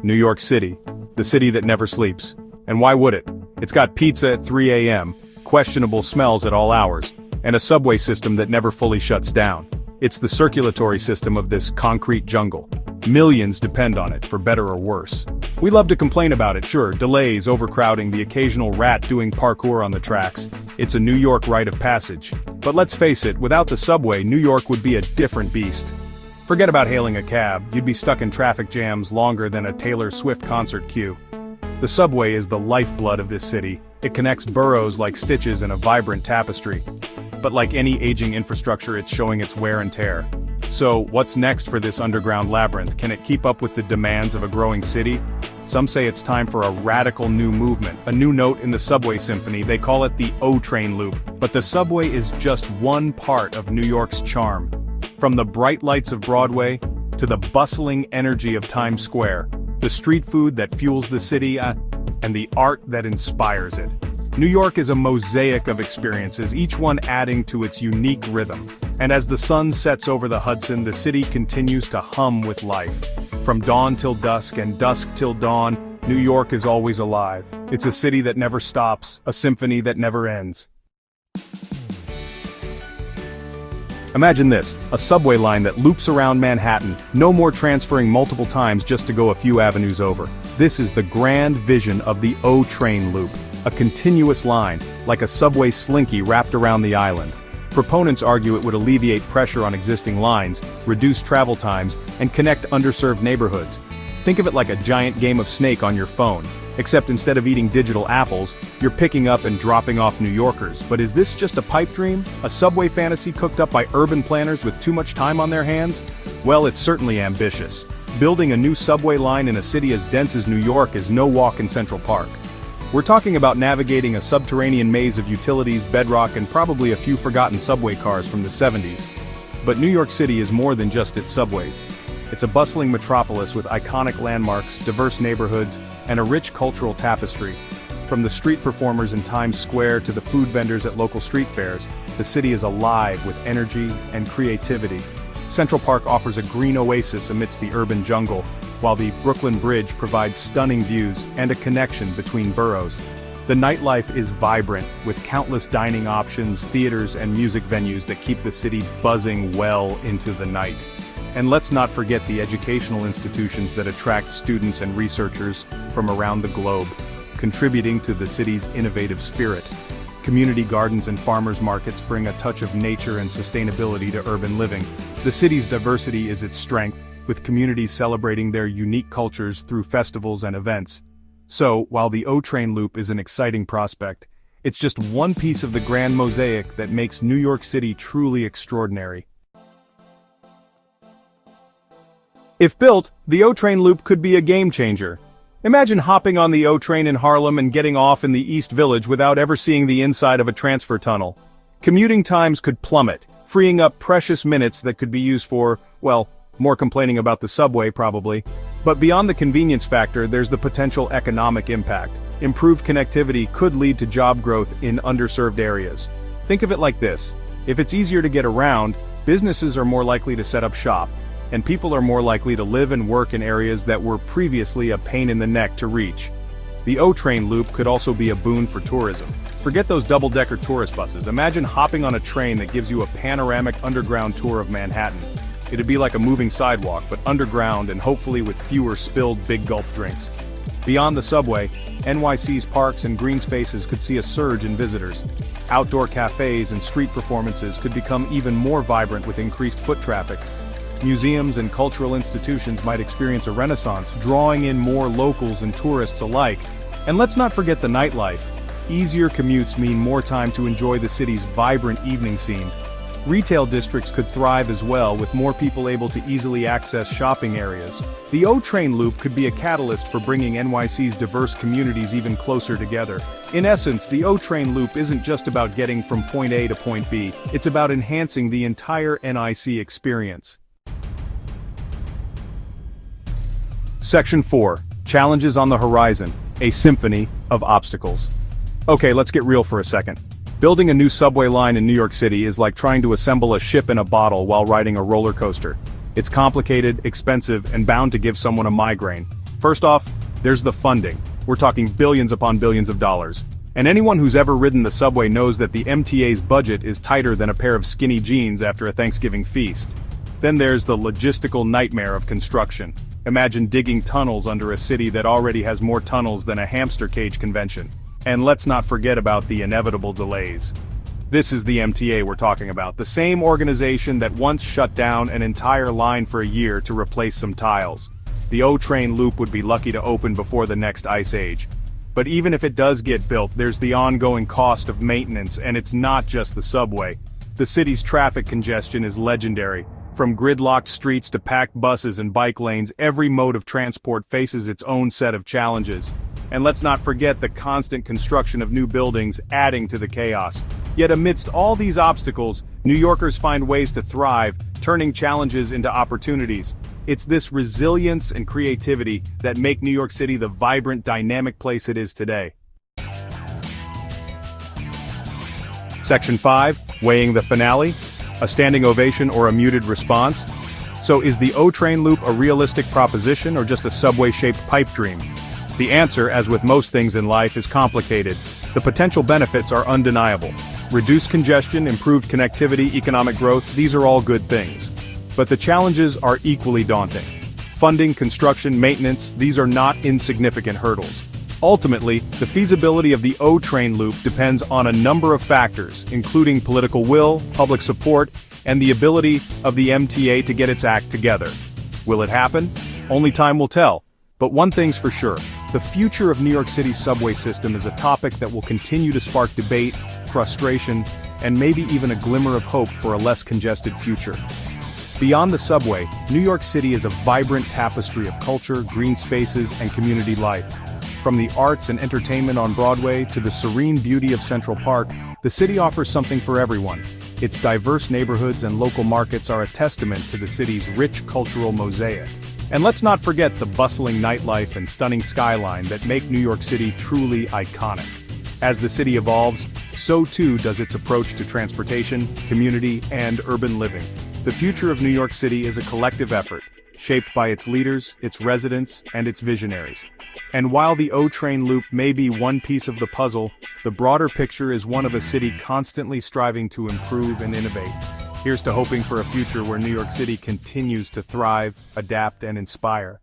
New York City, the city that never sleeps. And why would it? It's got pizza at 3 a.m., questionable smells at all hours, and a subway system that never fully shuts down. It's the circulatory system of this concrete jungle. Millions depend on it, for better or worse. We love to complain about it, sure, delays, overcrowding, the occasional rat doing parkour on the tracks. It's a New York rite of passage. But let's face it, without the subway, New York would be a different beast. Forget about hailing a cab, you'd be stuck in traffic jams longer than a Taylor Swift concert queue. The subway is the lifeblood of this city. It connects boroughs like stitches in a vibrant tapestry. But like any aging infrastructure, it's showing its wear and tear. So, what's next for this underground labyrinth? Can it keep up with the demands of a growing city? Some say it's time for a radical new movement, a new note in the subway symphony. They call it the O-train loop. But the subway is just one part of New York's charm. From the bright lights of Broadway, to the bustling energy of Times Square, the street food that fuels the city, and the art that inspires it. New York is a mosaic of experiences, each one adding to its unique rhythm. And as the sun sets over the Hudson, the city continues to hum with life. From dawn till dusk and dusk till dawn, New York is always alive. It's a city that never stops, a symphony that never ends. Imagine this, a subway line that loops around Manhattan, no more transferring multiple times just to go a few avenues over. This is the grand vision of the O-train loop, a continuous line, like a subway slinky wrapped around the island. Proponents argue it would alleviate pressure on existing lines, reduce travel times, and connect underserved neighborhoods. Think of it like a giant game of Snake on your phone, except instead of eating digital apples, you're picking up and dropping off New Yorkers. But is this just a pipe dream? A subway fantasy cooked up by urban planners with too much time on their hands? Well, it's certainly ambitious. Building a new subway line in a city as dense as New York is no walk in Central Park. We're talking about navigating a subterranean maze of utilities, bedrock, and probably a few forgotten subway cars from the 70s. But New York City is more than just its subways. It's a bustling metropolis with iconic landmarks, diverse neighborhoods, and a rich cultural tapestry. From the street performers in Times Square to the food vendors at local street fairs, the city is alive with energy and creativity. Central Park offers a green oasis amidst the urban jungle, while the Brooklyn Bridge provides stunning views and a connection between boroughs. The nightlife is vibrant, with countless dining options, theaters, and music venues that keep the city buzzing well into the night. And let's not forget the educational institutions that attract students and researchers from around the globe, contributing to the city's innovative spirit. Community gardens and farmers markets bring a touch of nature and sustainability to urban living. The city's diversity is its strength, with communities celebrating their unique cultures through festivals and events. So, while the O-train loop is an exciting prospect, it's just one piece of the grand mosaic that makes New York City truly extraordinary. If built, the O-train loop could be a game-changer. Imagine hopping on the O-train in Harlem and getting off in the East Village without ever seeing the inside of a transfer tunnel. Commuting times could plummet, freeing up precious minutes that could be used for, well, more complaining about the subway probably. But beyond the convenience factor, there's the potential economic impact. Improved connectivity could lead to job growth in underserved areas. Think of it like this: if it's easier to get around, businesses are more likely to set up shop, and people are more likely to live and work in areas that were previously a pain in the neck to reach. The O-train loop could also be a boon for tourism. Forget those double-decker tourist buses. Imagine hopping on a train that gives you a panoramic underground tour of Manhattan. It'd be like a moving sidewalk, but underground and hopefully with fewer spilled big gulp drinks. Beyond the subway, NYC's parks and green spaces could see a surge in visitors. Outdoor cafes and street performances could become even more vibrant with increased foot traffic. Museums and cultural institutions might experience a renaissance, drawing in more locals and tourists alike. And let's not forget the nightlife. Easier commutes mean more time to enjoy the city's vibrant evening scene. Retail districts could thrive as well, with more people able to easily access shopping areas. The O-train loop could be a catalyst for bringing NYC's diverse communities even closer together. In essence, the O-train loop isn't just about getting from point A to point B, it's about enhancing the entire NIC experience. Section 4. Challenges on the horizon. A symphony of obstacles. Okay, let's get real for a second. Building a new subway line in New York City is like trying to assemble a ship in a bottle while riding a roller coaster. It's complicated, expensive, and bound to give someone a migraine. First off, there's the funding. We're talking billions upon billions of dollars. And anyone who's ever ridden the subway knows that the MTA's budget is tighter than a pair of skinny jeans after a Thanksgiving feast. Then there's the logistical nightmare of construction. Imagine digging tunnels under a city that already has more tunnels than a hamster cage convention. And let's not forget about the inevitable delays. This is the MTA we're talking about, the same organization that once shut down an entire line for a year to replace some tiles. The O train loop would be lucky to open before the next ice age. But even if it does get built, there's the ongoing cost of maintenance, and it's not just the subway. The city's traffic congestion is legendary. From gridlocked streets to packed buses and bike lanes, every mode of transport faces its own set of challenges. And let's not forget the constant construction of new buildings adding to the chaos. Yet amidst all these obstacles, New Yorkers find ways to thrive, turning challenges into opportunities. It's this resilience and creativity that make New York City the vibrant, dynamic place it is today. Section 5, weighing the finale, a standing ovation or a muted response. So is the O train loop a realistic proposition or just a subway-shaped pipe dream? The answer, as with most things in life, is complicated. The potential benefits are undeniable. Reduced congestion, improved connectivity, economic growth, these are all good things. But the challenges are equally daunting. Funding, construction, maintenance, these are not insignificant hurdles. Ultimately, the feasibility of the O train loop depends on a number of factors, including political will, public support, and the ability of the MTA to get its act together. Will it happen? Only time will tell. But one thing's for sure, the future of New York City's subway system is a topic that will continue to spark debate, frustration, and maybe even a glimmer of hope for a less congested future. Beyond the subway, New York City is a vibrant tapestry of culture, green spaces, and community life. From the arts and entertainment on Broadway to the serene beauty of Central Park, the city offers something for everyone. Its diverse neighborhoods and local markets are a testament to the city's rich cultural mosaic. And let's not forget the bustling nightlife and stunning skyline that make New York City truly iconic. As the city evolves, so too does its approach to transportation, community, and urban living. The future of New York City is a collective effort, shaped by its leaders, its residents, and its visionaries. And while the O train loop may be one piece of the puzzle, the broader picture is one of a city constantly striving to improve and innovate. Here's to hoping for a future where New York City continues to thrive, adapt, and inspire.